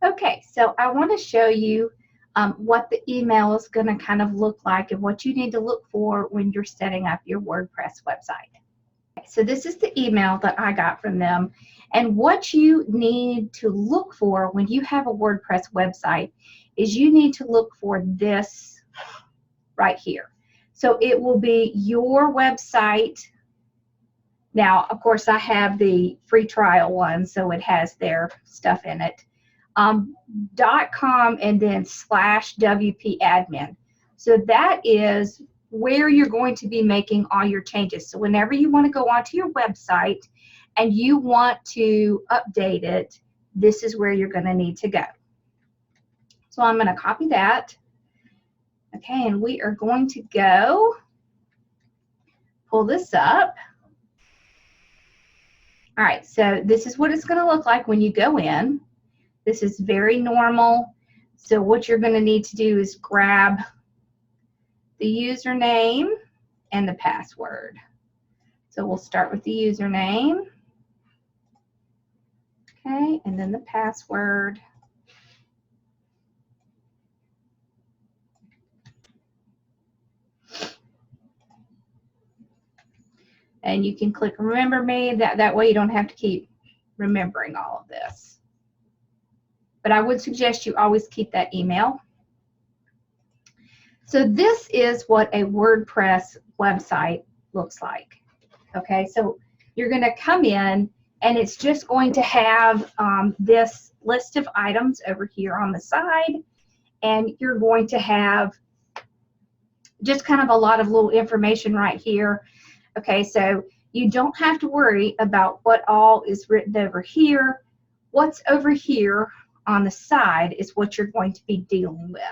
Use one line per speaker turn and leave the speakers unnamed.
Okay, so I want to show you what the email is going to kind of look like and what you need to look for when you're setting up your WordPress website. Okay, so this is the email that I got from them, and what you need to look for when you have a WordPress website is you need to look for this right here. So it will be your website. Now, of course, I have the free trial one, so it has their stuff in it. .com and then /WP admin. So that is where you're going to be making all your changes. So whenever you want to go onto your website and you want to update it, this is where you're going to need to go. So I'm going to copy that. Okay, and we are going to go pull this up. All right, so this is what it's going to look like when you go in. This is very normal. So what you're going to need to do is grab the username and the password. So we'll start with the username. Okay, and then the password. And you can click remember me. That way you don't have to keep remembering all of this. But I would suggest you always keep that email. So this is what a WordPress website looks like. Okay, so you're going to come in and it's just going to have this list of items over here on the side, and you're going to have just kind of a lot of little information right here. Okay, so you don't have to worry about what all is written over here. What's over here on the side is what you're going to be dealing with.